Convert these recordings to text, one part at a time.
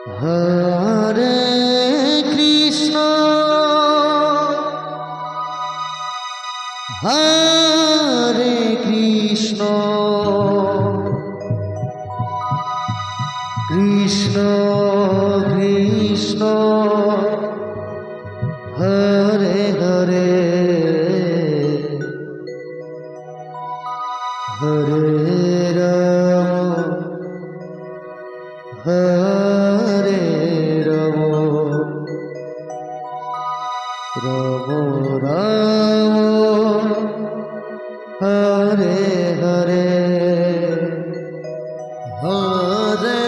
Hare Krishna Hare Krishna Krishna Krishna Hare Hare Hare Ram Hare Ram Ram Ram Hare Hare Hare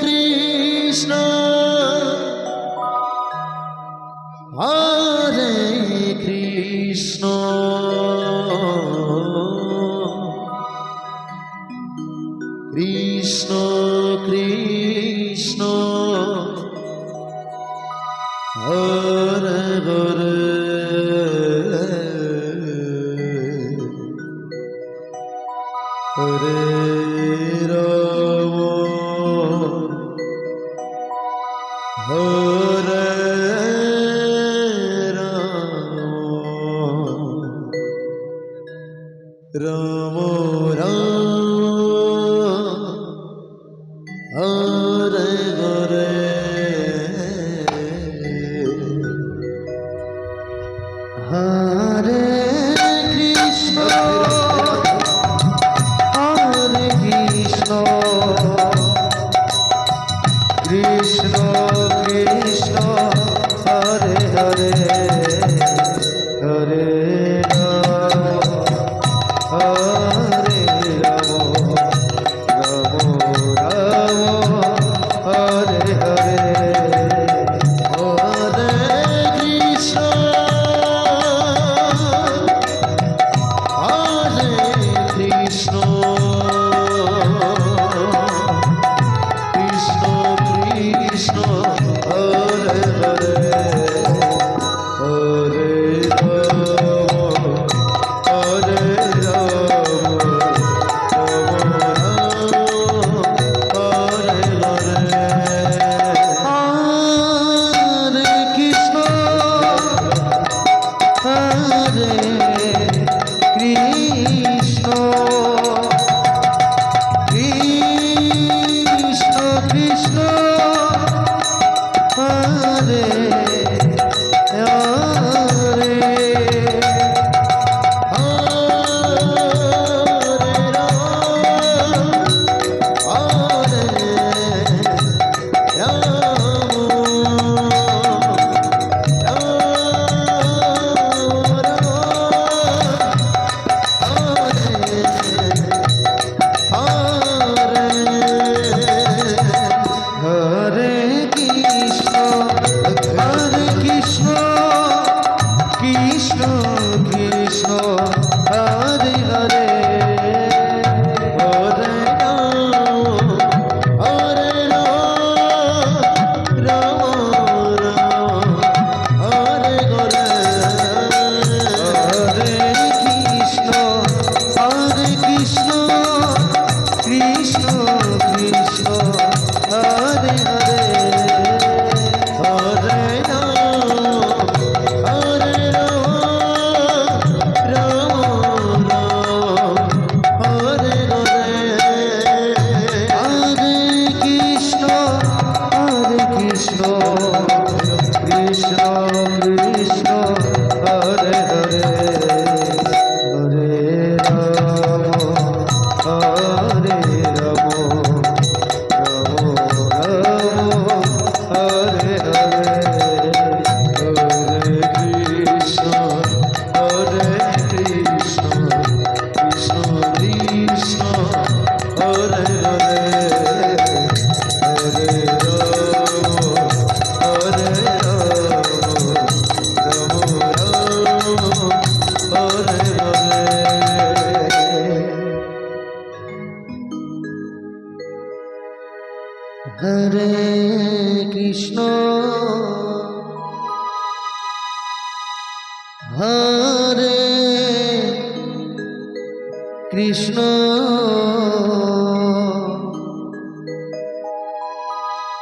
Krishna Hare Krishna Krishna Krishna Hare Hare Hare Ram Hare Ram Hare Hare Hare Krishna Hare Krishna Krishna Krishna Hare Hare Hare Hare Ram Ram Ram Hare Hare Hare Krishna Hare Krishna Krishna Krishna Hare Hare Hare Hare Krishna Hare Krishna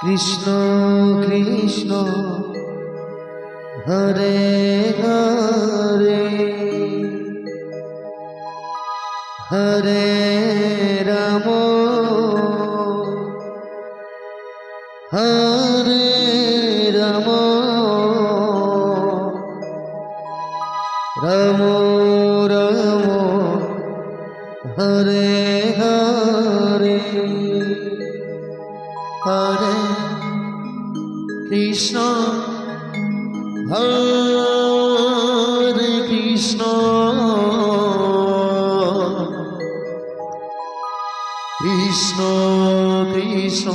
Krishna Krishna Hare Hare Hare Ram Hare Ram Ram Ram Hare Hare Hare Krishna Hare Krishna Krishna Krishna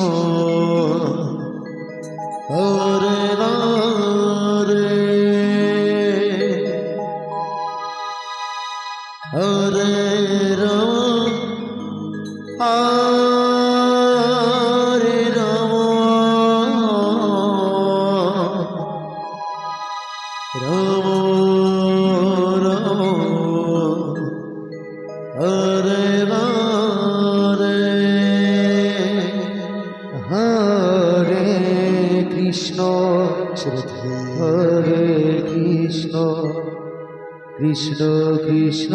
Hare Hare Hare Ram Hare Ram Ram Ram Hare Hare Hare Krishna Hare Krishna Krishna Krishna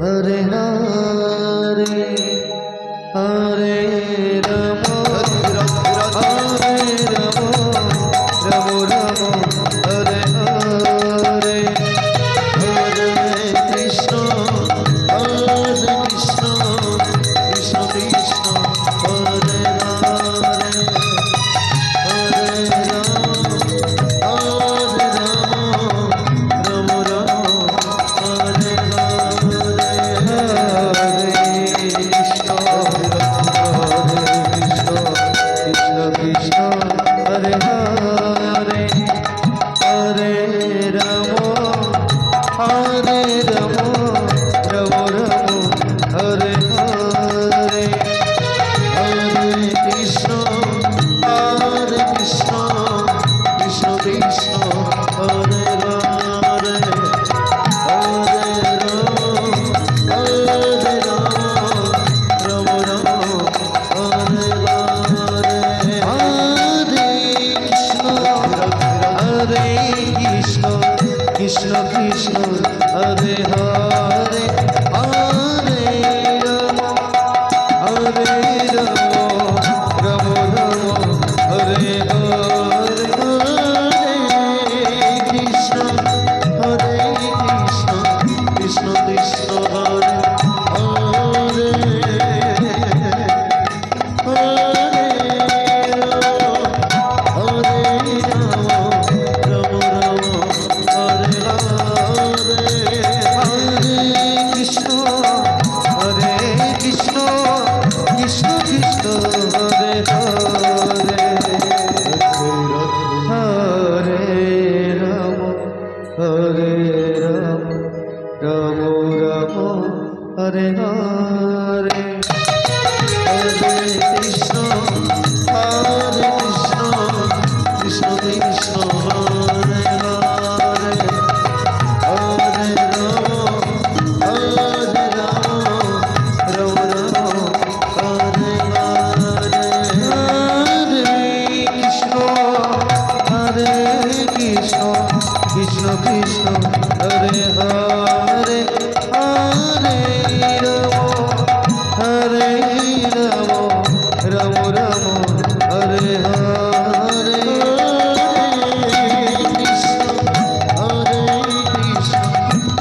Hare Hare Hare Ram Hare Ram Ram Ram Hare Hare Hare Krishna Krishna Krishna Krishna Hare Hare Hare Ram Hare Ram Ram Ram Hare Hare Hare Krishna Krishna Krishna Hare Hare Hare Ram Ram Ram Hare Hare Hare Krishna Krishna Krishna Krishna Hare Hare Hare Ram Ram Ram Hare Hare Hare Krishna Krishna Krishna Hare Hare Hare Ram Ram Ram Hare Hare Hare Krishna Krishna Krishna Hare Hare Hare Hare Ram Ram Ram Hare Hare Hare Krishna Krishna Krishna Krishna Hare Hare Hare Ram Ram Ram Hare Hare Hare Krishna Krishna Krishna Hare Hare Hare Ram Ram Ram Hare Hare Hare Krishna Krishna Krishna Hare Hare Hare Ram Ram Ram Hare Hare Krishna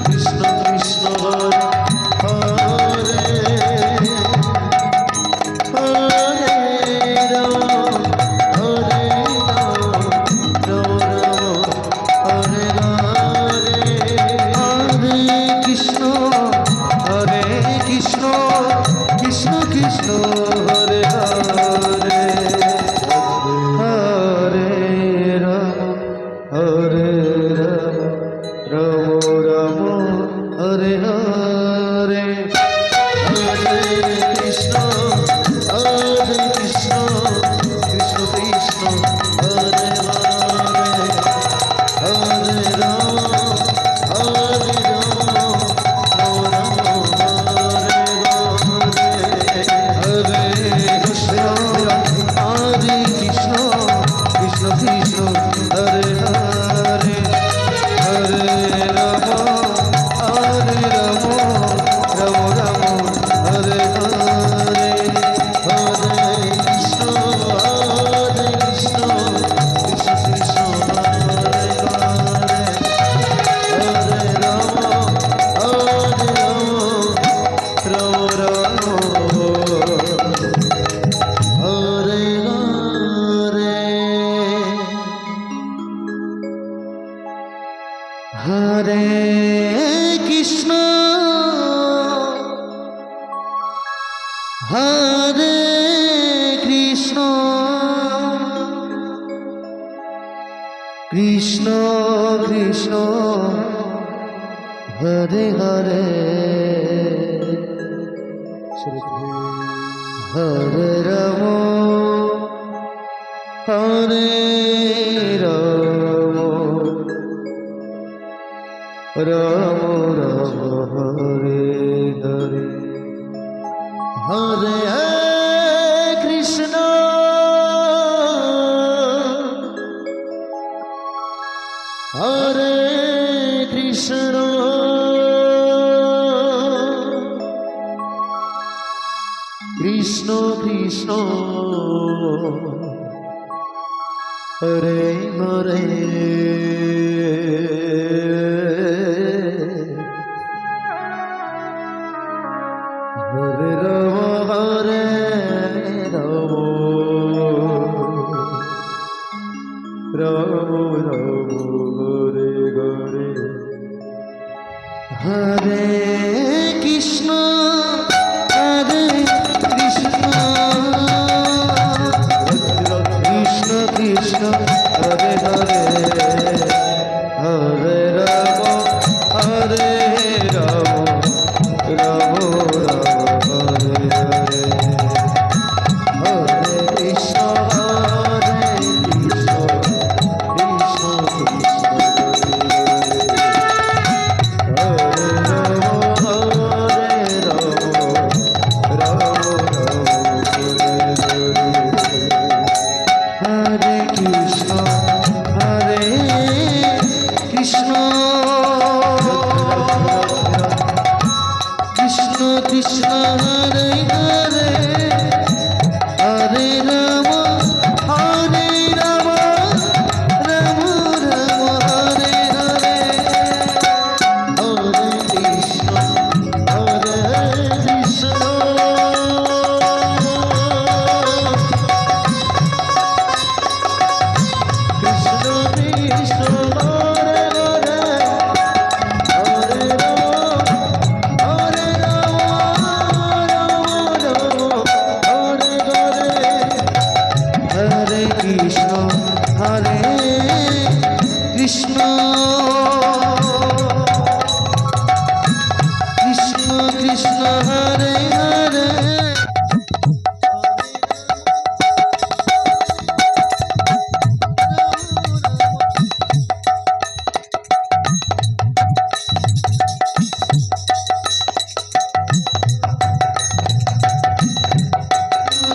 Krishna Krishna Hare Hare Hare Ram Ram Hare Hare Hare Krishna Krishna Krishna Krishna Hare Hare Hare Krishna Krishna Krishna Hare Hare Hare Ram Hare Ram Ram Ram Hare Hare Hare Krishna Hare Krishna Krishna Krishna Hare Hare Hare Ram Hare Ram Ram Ram Hare Hare Hare Krishna Hare Krishna Krishna Krishna Hare Hare Hare Ram Hare Ram Ram Ram Hare Hare Hare Krishna Hare Krishna Krishna Krishna Hare Ram Hare Ram Ram Ram Hare Krishna Hare Krishna Krishna Krishna Hare Hare Hare Ram Hare Ram Ram Ram Hare Hare Hare Krishna Hare Krishna Krishna Krishna Hare Hare Hare Ram Hare Ram Ram Ram Hare Hare Hare Krishna Hare Krishna Krishna Krishna Hare Hare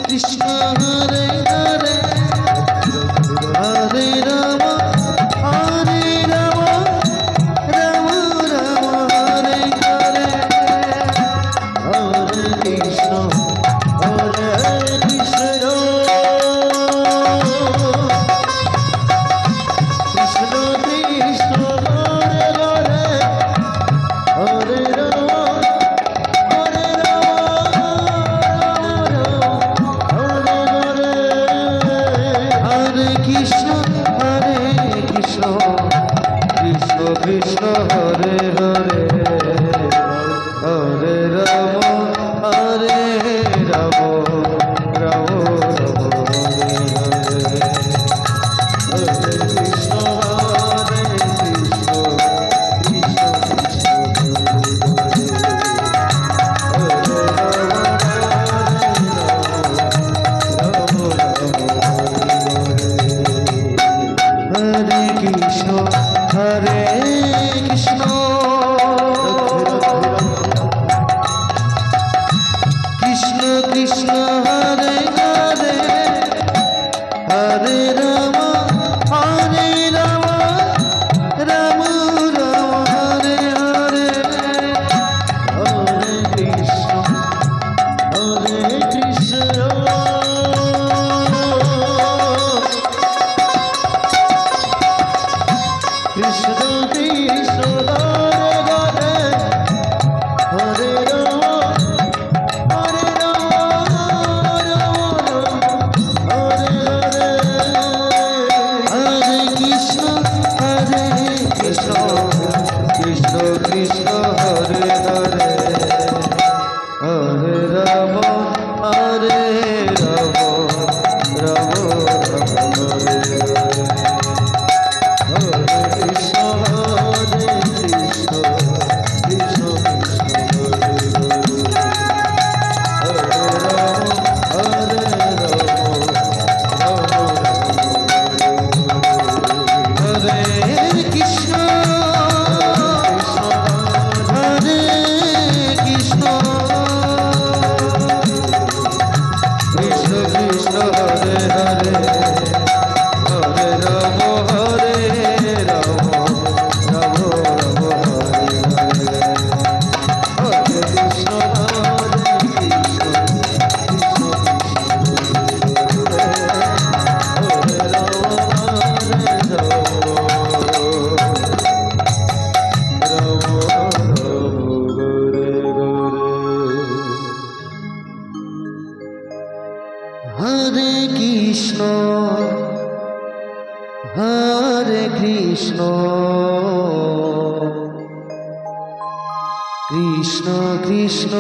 Krishna Hare Hare Hare Ram Hare Ram Ram Ram Hare Hare Hare Krishna Hare Krishna Krishna Krishna Hare Hare Hare Ram Hare Ram Hare Hare Hare Krishna Krishna Krishna Hare Hare Hare Ram Hare Ram Ram Ram Hare Hare Hare Krishna Hare Krishna Krishna Krishna Hare Hare Krishna Hare Krishna Krishna Krishna Hare Hare Hare Ram Hare Ram Ram Ram Hare Hare Hare Krishna Hare Krishna Krishna Krishna Hare Hare Hare Ram Hare Ram Ram Ram Hare Hare Hare Hare Hare Ram Hare Ram Ram Ram Hare Hare Hare Krishna Hare Krishna Krishna Krishna Hare Krishna Krishna Krishna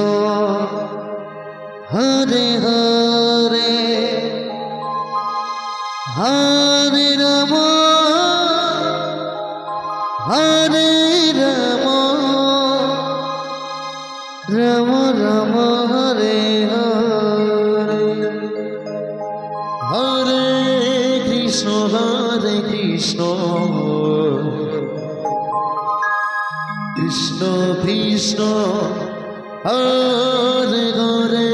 Hare Hare Hare Ram Hare Ram Ram Ram Hare Hare Hare Krishna Krishna Krishna Krishna Hare Hare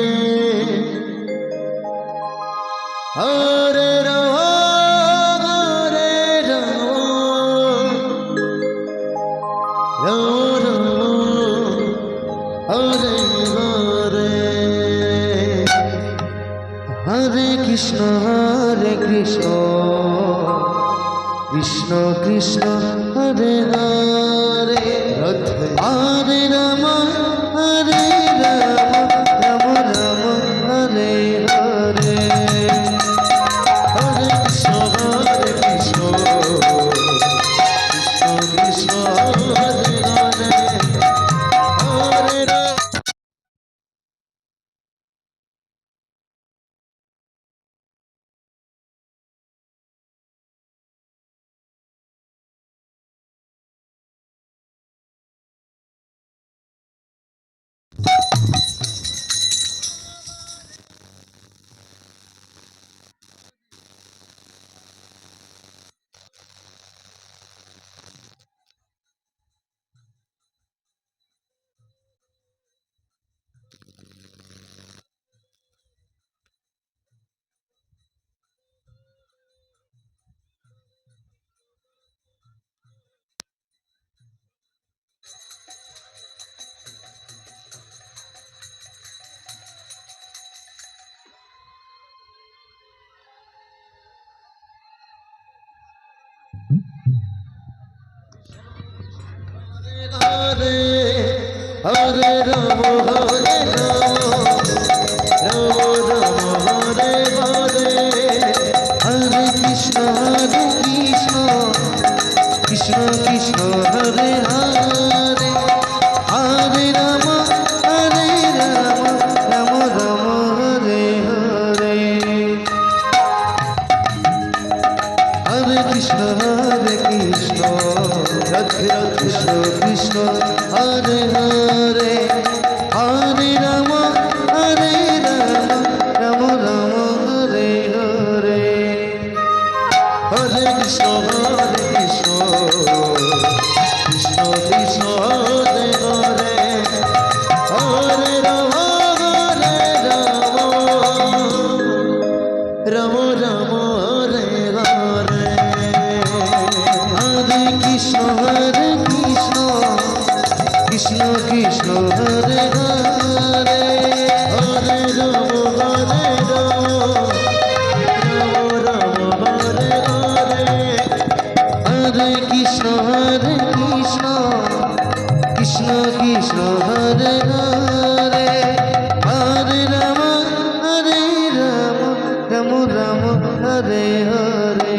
Hare Ram Hare Ram Ram Ram Hare Hare Hare Krishna Krishna Krishna Hare Hare Hare Ram Ram Ram Hare Hare Hare Krishna Krishna Krishna Hare Hare Hare Ram Hare Ram Hare Ram Ram Ram Hare Hare Hare Krishna Krishna Krishna Hare Hare Hare Ram Ram Ram Hare Hare Hare Krishna Radhe Krishna Krishna Hare Hare Hare Ram Ram Ram Hare Hare Hare Krishna Krishna Krishna Hare Hare Hare Ram Ram Ram Hare Hare Hare Krishna Krishna Krishna Hare Hare Hare Ram Ram Hare Hare Hare Krishna Krishna Krishna Hare Hare Hare Ram Ram Ram Hare Hare